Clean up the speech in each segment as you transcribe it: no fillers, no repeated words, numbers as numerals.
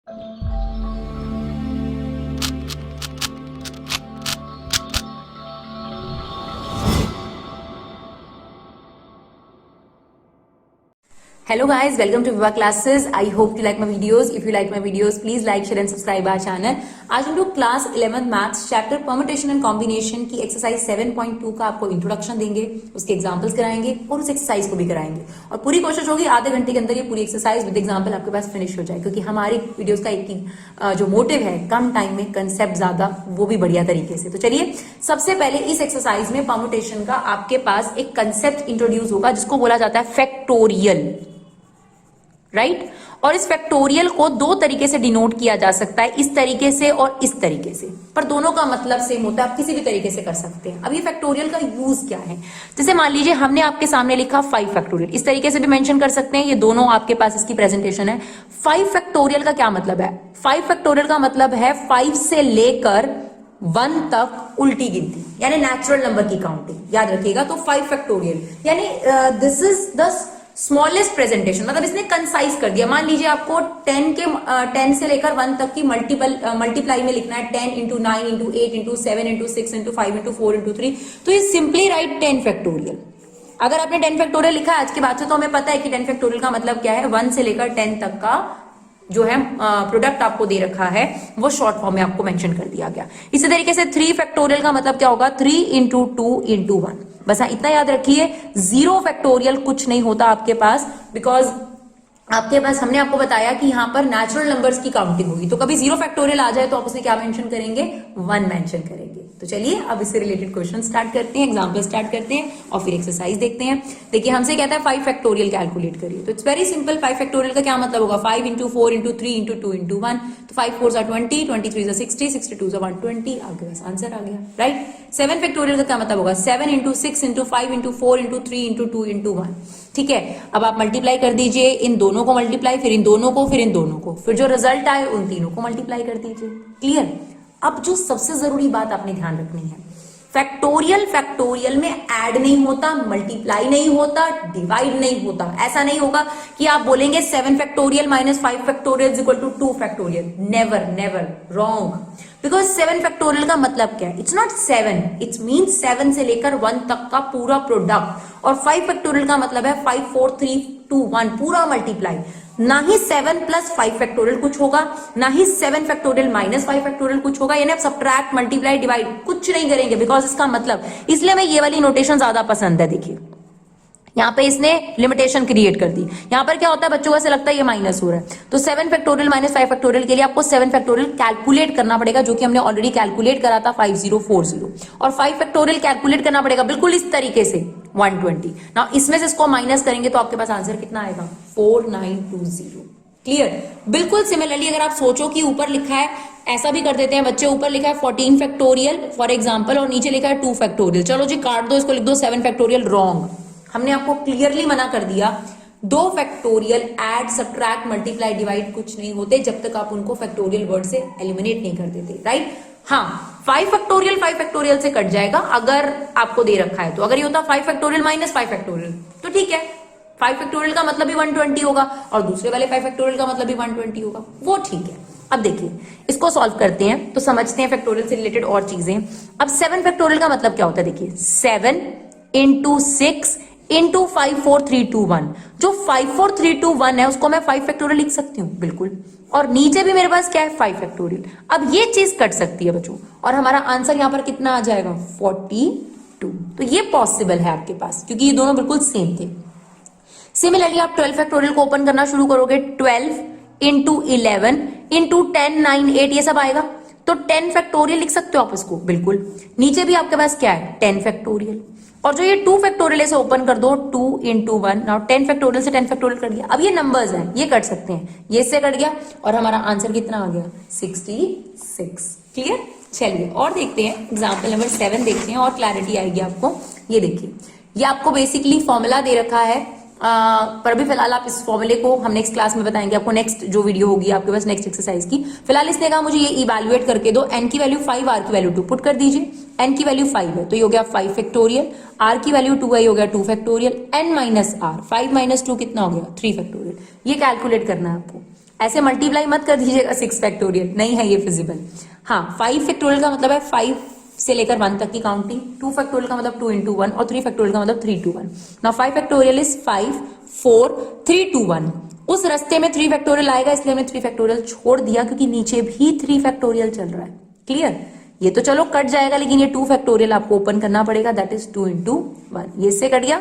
Hello guys, welcome to Viva Classes. I hope you like my videos. If you like my videos, please like, share and subscribe our channel. आज हम लोग class 11th maths chapter permutation and combination की exercise 7.2 का आपको introduction देंगे, उसके examples कराएंगे और उस एक्सरसाइज को भी कराएंगे और पूरी कोशिश होगी आधे घंटे के अंदर ये पूरी एक्सरसाइज विद एग्जांपल आपके पास फिनिश हो जाए, क्योंकि हमारी वीडियोस का एक ही जो मोटिव है कम टाइम में कंसेप्ट ज्यादा, वो भी बढ़िया तरीके से। तो चलिए सबसे पहले इस एक्सरसाइज में परम्यूटेशन का आपके पास एक कंसेप्ट इंट्रोड्यूस होगा जिसको बोला जाता है फैक्टोरियल, राइट और इस फैक्टोरियल को दो तरीके से डिनोट किया जा सकता है, इस तरीके से और इस तरीके से, पर दोनों का मतलब सेम होता है, आप किसी भी तरीके से कर सकते हैं। अब ये फैक्टोरियल का यूज क्या है, जैसे मान लीजिए हमने आपके सामने लिखा 5 फैक्टोरियल, इस तरीके से भी मेंशन कर सकते हैं, ये दोनों आपके पास इसकी प्रेजेंटेशन है। 5 फैक्टोरियल का क्या मतलब है? 5 फैक्टोरियल का मतलब है 5 से लेकर 1 तक उल्टी गिनती, यानी नेचुरल नंबर की काउंटिंग, याद रखिएगा। तो 5 फैक्टोरियल यानी this is the smallest presentation, मतलब इसने कंसाइज कर दिया। मान लीजिए आपको 10 से लेकर 1 तक की मल्टीप्लाई में लिखना है, 10 into 9 into 8 into 7 into 6 into 5 into 4 into 3, तो ये सिंपली राइट 10 फैक्टोरियल। अगर आपने 10 फैक्टोरियल लिखा है आज के बाद से, तो हमें पता है कि 10 फैक्टोरियल का मतलब क्या है, 1 से लेकर 10 तक का जो है प्रोडक्ट आपको दे रखा है वो शॉर्ट फॉर्म में आपको मेंशन कर दिया गया। इसी तरीके से 3 फैक्टोरियल का मतलब क्या होगा, 3 इंटू 2 इंटू 1। बस इतना याद रखिए, 0 फैक्टोरियल कुछ नहीं होता आपके पास, बिकॉज आपके पास हमने आपको बताया कि यहां पर नेचुरल नंबर्स की काउंटिंग होगी, तो कभी 0 फैक्टोरियल आ जाए तो आप उसमें क्या मेंशन करेंगे, 1 मेंशन करेंगे। तो चलिए अब इससे रिलेटेड क्वेश्चन स्टार्ट करते हैं, एग्जांपल स्टार्ट करते हैं और फिर एक्सरसाइज देखते हैं। देखिए हमसे कहता है 5 फैक्टोरियल कैलकुलेट करिए, तो इट्स वेरी सिंपल। 5 फैक्टोरियल का क्या मतलब होगा, 5 इंटू 4 इंटू 3 इंटू 2 इंटू 1, तो 5 4 20, 23 60, 62 120, आपके पास आंसर आ गया, राइट। 7 फैक्टोरियल का क्या मतलब होगा, 7 into 6 into 5 into 4 into 3 into 2 into 1, ठीक है। अब आप मल्टीप्लाई कर दीजिए, इन दोनों को मल्टीप्लाई, फिर इन दोनों को, फिर इन दोनों को, फिर जो रिजल्ट आए उन तीनों को मल्टीप्लाई कर दीजिए। क्लियर। अब जो सबसे जरूरी बात आपने ध्यान रखनी है, फैक्टोरियल में ऐड नहीं होता, मल्टीप्लाई नहीं होता, डिवाइड नहीं होता। ऐसा नहीं होगा कि आप बोलेंगे 7 factorial minus 5 factorial is equal to 2 factorial, never never, wrong. Because 7 factorial का मतलब क्या है, इट्स नॉट 7, इट्स मीन्स 7 से लेकर 1 तक का पूरा प्रोडक्ट, और 5 फैक्टोरियल का मतलब है 5 4 3 2 1 पूरा मल्टीप्लाई। ना ही 7 प्लस 5 फैक्टोरियल कुछ होगा, ना ही 7 फैक्टोरियल माइनस 5 फैक्टोरियल कुछ होगा, यानी आप सब्ट्रैक्ट मल्टीप्लाई डिवाइड कुछ नहीं करेंगे, बिकॉज इसका मतलब, इसलिए मैं ये वाली नोटेशन ज्यादा पसंद है। देखिए यहाँ पे इसने लिमिटेशन क्रिएट कर दी। यहाँ पर क्या होता है, बच्चों को ऐसा लगता है ये माइनस हो रहा है, तो 7 फैक्टोरियल माइनस 5 फैक्टोरियल के लिए आपको 7 फैक्टोरियल कैलकुलेट करना पड़ेगा, जो कि हमने ऑलरेडी कैलकुलेट करा था 5040, और 5 फैक्टोरियल कैलकुलेट करना पड़ेगा बिल्कुल इस तरीके से 120। ना इसमें से इसको माइनस करेंगे तो आपके पास आंसर कितना आएगा, 4920। क्लियर। बिल्कुल सिमिलरली अगर आप सोचो कि ऊपर लिखा है, ऐसा भी कर देते हैं बच्चे, ऊपर लिखा है 14 फैक्टोरियल फॉर एग्जाम्पल और नीचे लिखा है 2 फैक्टोरियल, चलो जी काट दो, इसको लिख दो 7 फैक्टोरियल, रॉन्ग। हमने आपको क्लियरली मना कर दिया, 2 factorial add subtract multiply divide कुछ नहीं होते जब तक आप उनको फैक्टोरियल वर्ड से एलिमिनेट नहीं कर देते, राइट। हाँ 5 फैक्टोरियल से कट जाएगा अगर आपको दे रखा है, तो अगर ये होता 5 फैक्टोरियल माइनस 5 फैक्टोरियल तो ठीक है, 5 फैक्टोरियल का मतलब भी 120 होगा और दूसरे वाले 5 फैक्टोरियल का मतलब भी 120 होगा, वो ठीक है। अब देखिए इसको सॉल्व करते हैं तो समझते हैं फैक्टोरियल से रिलेटेड और चीजें। अब 7 फैक्टोरियल का मतलब क्या होता है, देखिए 7 इंटू 6 इंटू 5 4 3 2 1, जो 5 4 3 2 1 है उसको मैं 5 फैक्टोरियल लिख सकती हूँ, बिल्कुल, और नीचे भी मेरे पास क्या है 5 फैक्टोरियल। अब ये चीज कट सकती है बच्चों, और हमारा आंसर यहां पर कितना आ जाएगा, 42। तो ये पॉसिबल है आपके पास, क्योंकि ये दोनों बिल्कुल सेम थे। सिमिलरली आप 12 फैक्टोरियल को ओपन करना शुरू करोगे, 12 इंटू 11 इंटू 10 9 8 ये सब आएगा, तो 10 फैक्टोरियल लिख सकते हो आप इसको, बिल्कुल। नीचे भी आपके पास क्या है, 10 फैक्टोरियल, और जो ये 2 फैक्टोरियल से ओपन कर दो, 2 इंटू 1, नाउ 10 फैक्टोरियल से 10 फैक्टोरियल कर दिया। अब ये नंबर्स हैं, ये कट सकते हैं, ये इससे कट गया और हमारा आंसर कितना आ गया, 66। क्लियर। चलिए और देखते हैं एग्जाम्पल नंबर 7 देखते हैं और क्लैरिटी आएगी आपको। ये देखिए, ये आपको बेसिकली फॉर्मूला दे रखा है, पर अभी फिलहाल आप इस फॉर्मूले को हम नेक्स्ट क्लास में बताएंगे आपको, नेक्स्ट जो वीडियो होगी आपके पास नेक्स्ट एक्सरसाइज की। फिलहाल इसने कहा मुझे ये इवैल्यूएट करके दो, n की वैल्यू 5 r की वैल्यू 2 पुट कर दीजिए। n की वैल्यू 5 है तो ये हो गया 5 फैक्टोरियल, r की वैल्यू 2 है, ये हो गया 2 factorial, n minus r, 5 minus 2 कितना हो गया, 3 फैक्टोरियल। ये कैलकुलेट करना है आपको। ऐसे मल्टीप्लाई मत कर दीजिएगा 6 फैक्टोरियल, नहीं है ये फिजिबल। हाँ, 5 फैक्टोरियल का मतलब है 5 से लेकर 1 तक की काउंटिंग, 2 फैक्टोरियल का मतलब 2 into 1 और 3 फैक्टोरियल का मतलब 3 to 1। Now 5 factorial is 5 4 3 to 1। उस रास्ते में 3 फैक्टोरियल आएगा, इसलिए हमने 3 फैक्टोरियल छोड़ दिया क्योंकि नीचे भी 3 फैक्टोरियल चल रहा है। क्लियर? ये तो चलो कट जाएगा, लेकिन ये 2 फैक्टोरियल आपको ओपन करना पड़ेगा, दैट इज 2 into 1। ये इससे कट गया,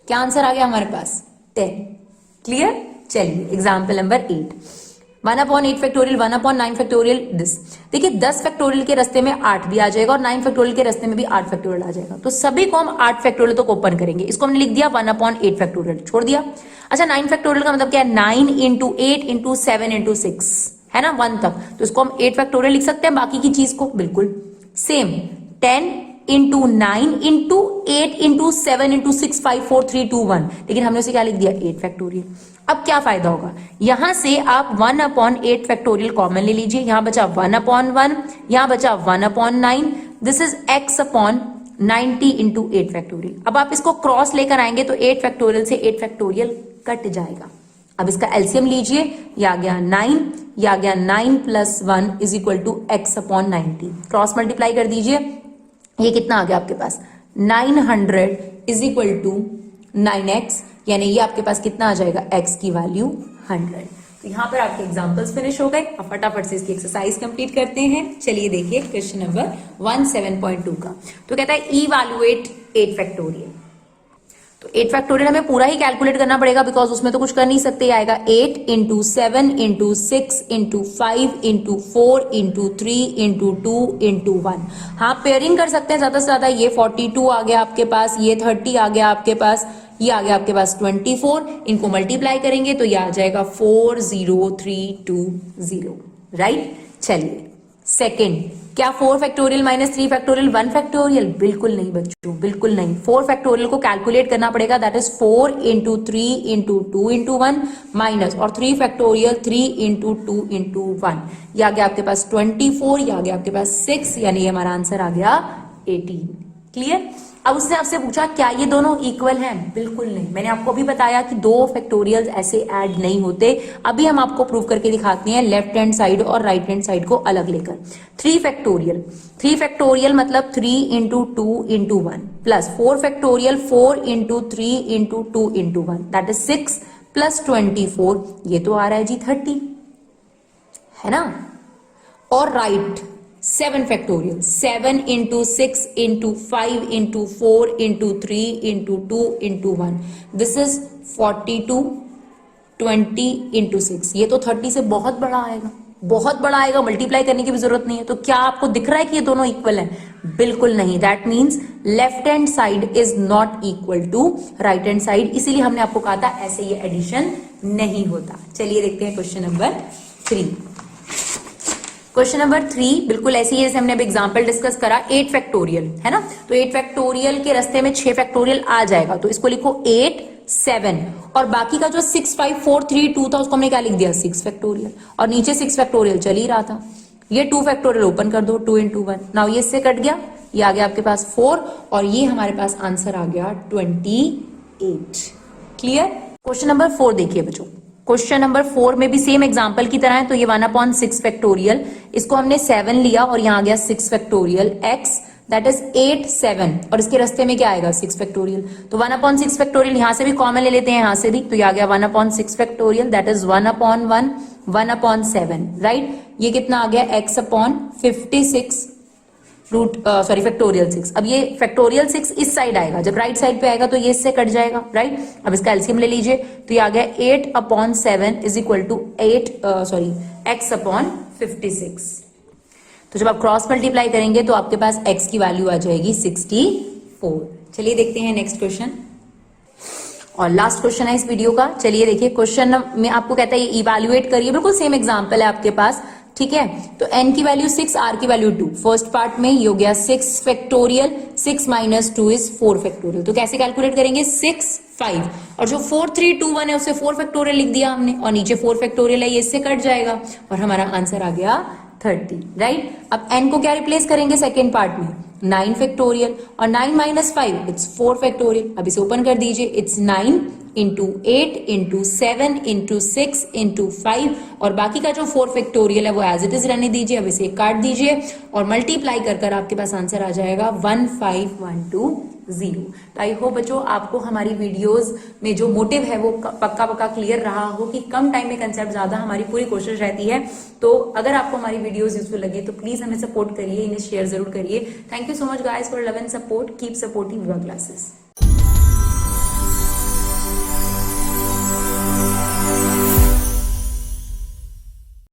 क्या आंसर आ गया हमारे पास? 10। क्लियर? चलिए example number 8, 1/8 factorial, 1/9 factorial this. देखिए 10 फैक्टोरियल के रास्ते में 8 भी आ जाएगा और 9 फैक्टोरियल के रास्ते में भी 8 फैक्टोरियल आ जाएगा, तो सभी को हम 8 फैक्टोरियल तक ओपन करेंगे। इसको हमने लिख दिया 1/8 फैक्टोरियल, छोड़ दिया। अच्छा 9 फैक्टोरियल का मतलब क्या है? 9 into 8 into 7 into 6 है ना, 1 तक, तो इसको हम 8 फैक्टोरियल लिख सकते हैं। बाकी की चीज को बिल्कुल same 10 into 9 into 8 into 7 into 6 5 4 3 2 1, लेकिन हमने उसे क्या लिख दिया? 8 फैक्टोरियल। अब क्या फायदा होगा? यहां से आप 1/8 फैक्टोरियल कॉमन ले लीजिए, यहां बचा 1/1, यहां बचा 1/9, this is x upon 90 into 8 factorial. अब आप इसको क्रॉस लेकर आएंगे तो 8 फैक्टोरियल से 8 फैक्टोरियल कट जाएगा। अब इसका एलसीएम लीजिए, ये आ गया 9, ये आ गया 9 + 1 is equal to x upon 90। Cross multiply कर दीजिए, ये कितना आ गया आपके पास? 900 इज इक्वल टू 9x, यानी ये आपके पास कितना आ जाएगा? x की वैल्यू 100। तो यहां पर आपके एग्जांपल्स फिनिश हो गए। अब फटाफट से इसकी एक्सरसाइज कंप्लीट करते हैं। चलिए देखिए क्वेश्चन नंबर 17.2 का, तो कहता है इवैल्यूएट 8 फैक्टोरियल। तो 8 फैक्टोरियल हमें पूरा ही कैलकुलेट करना पड़ेगा, बिकॉज उसमें तो कुछ कर नहीं सकते। आएगा 8 into 7 into 6 into 5 into 4 into 3 into 2 into 1। हाँ पेयरिंग कर सकते हैं ज्यादा से ज्यादा। ये 42 आ गया आपके पास, ये 30 आ गया आपके पास, ये आ गया आपके पास 24। इनको मल्टीप्लाई करेंगे तो ये आ जाएगा 40320, राइट। चलिए सेकेंड, क्या 4 फैक्टोरियल माइनस 3 फैक्टोरियल 1 फैक्टोरियल? बिल्कुल नहीं बच्चों, बिल्कुल नहीं। 4 फैक्टोरियल को कैलकुलेट करना पड़ेगा, that is 4 into 3 into 2 into 1 minus, और 3 फैक्टोरियल 3 into 2 into 1। ये आ गया आपके पास 24, ये आ गया आपके पास 6, यानी ये हमारा आंसर आ गया 18। क्लियर? अब उसने आपसे पूछा क्या ये दोनों इक्वल हैं? बिल्कुल नहीं। मैंने आपको अभी बताया कि 2 फैक्टोरियल ऐसे ऐड नहीं होते। अभी हम आपको प्रूव करके दिखाते हैं लेफ्ट हैंड साइड और राइट हैंड साइड को अलग लेकर। 3 फैक्टोरियल मतलब 3 into 2 into 1 plus 4 factorial 4 into 3 into 2 into 1, that is 6 plus 24, ये तो आ रहा है जी 30, है ना। और right 7 factorial 7 into 6 into 5 into 4 into 3 into 2 into 1, this is 42 20 into 6, ये तो 30 से बहुत बड़ा आएगा, बहुत बड़ा आएगा। मल्टीप्लाई करने की भी जरूरत नहीं है। तो क्या आपको दिख रहा है कि ये दोनों इक्वल हैं? बिल्कुल नहीं। That means left hand side is not equal to right hand side, इसीलिए हमने आपको कहा था ऐसे ये एडिशन नहीं होता। चलिए देखते हैं क्वेश्चन नंबर 3। क्वेश्चन नंबर 3 बिल्कुल ऐसे ही जैसे हमने अब एग्जांपल डिस्कस करा। 8 फैक्टोरियल है ना, तो 8 फैक्टोरियल के रास्ते में 6 फैक्टोरियल आ जाएगा, तो इसको लिखो 8 7, और बाकी का जो 6 5 4 3 2 था उसको हमने क्या लिख दिया? 6 फैक्टोरियल, और नीचे 6 फैक्टोरियल चल ही रहा था। ये 2 फैक्टोरियल ओपन कर दो, 2 into 1। नाउ ये इससे कट गया, ये आ गया आपके पास 4, और ये हमारे पास आंसर आ गया 28। क्लियर? क्वेश्चन नंबर 4 देखिए बच्चों। क्वेश्चन नंबर 4 में भी सेम एग्जांपल की तरह है। तो ये 1/6 फैक्टोरियल, इसको हमने 7 लिया और यहाँ आ गया 6 फैक्टोरियल x, दैट इज 8 7, और इसके रास्ते में क्या आएगा? 6 फैक्टोरियल। तो 1/6 फैक्टोरियल यहां से भी कॉमन ले लेते हैं, यहां से भी, तो ये आ गया 1/6 फैक्टोरियल, दैट इज 1/1 1/7, राइट। ये कितना आ गया? x upon 56 factorial 6। अब ये फैक्टोरियल 6 इस साइड आएगा, जब राइट साइड पे आएगा तो ये इससे कट जाएगा, राइट। अब इसका एलसीएम ले लीजिए, तो ये आ गया 8/7 is equal to x upon 56। तो जब आप क्रॉस मल्टीप्लाई करेंगे तो आपके पास x की वैल्यू आ जाएगी 64। चलिए देखते हैं नेक्स्ट क्वेश्चन, और लास्ट क्वेश्चन है इस वीडियो का। चलिए देखिए, क्वेश्चन में आपको कहता है इवैल्यूएट करिए, बिल्कुल सेम एग्जांपल है आपके पास, ठीक है। तो n की वैल्यू 6, r की वैल्यू 2। फर्स्ट पार्ट में ये हो गया 6 फैक्टोरियल, 6 माइनस 2 इज 4 फैक्टोरियल। तो कैसे कैलकुलेट करेंगे? 6 5, और जो 4 3 2 1 है उसे 4 फैक्टोरियल लिख दिया हमने, और नीचे 4 फैक्टोरियल है, ये इससे कट जाएगा, और हमारा आंसर आ गया 30, राइट। अब n को क्या रिप्लेस करेंगे सेकेंड पार्ट में? 9 फैक्टोरियल और 9 माइनस 5 इट्स 4 फैक्टोरियल। अब इसे ओपन कर दीजिए, it's 9 into 8 into 7 into 6 into 5 और बाकी का जो 4 फैक्टोरियल है वो एज इट इज रहने दीजिए। अब इसे काट दीजिए और मल्टीप्लाई कर कर आपके पास आंसर आ जाएगा 15120। तो आई होप बच्चों आपको हमारी वीडियोस में जो मोटिव है वो पक्का पक्का क्लियर रहा हो कि कम टाइम में कंसेप्ट ज्यादा, हमारी पूरी कोशिश रहती है। तो अगर आपको हमारी वीडियोस यूजफुल लगे तो प्लीज हमें सपोर्ट करिए, इन्हें शेयर जरूर करिए। Thank you so much guys for love and support. Keep supporting विवा क्लासेस।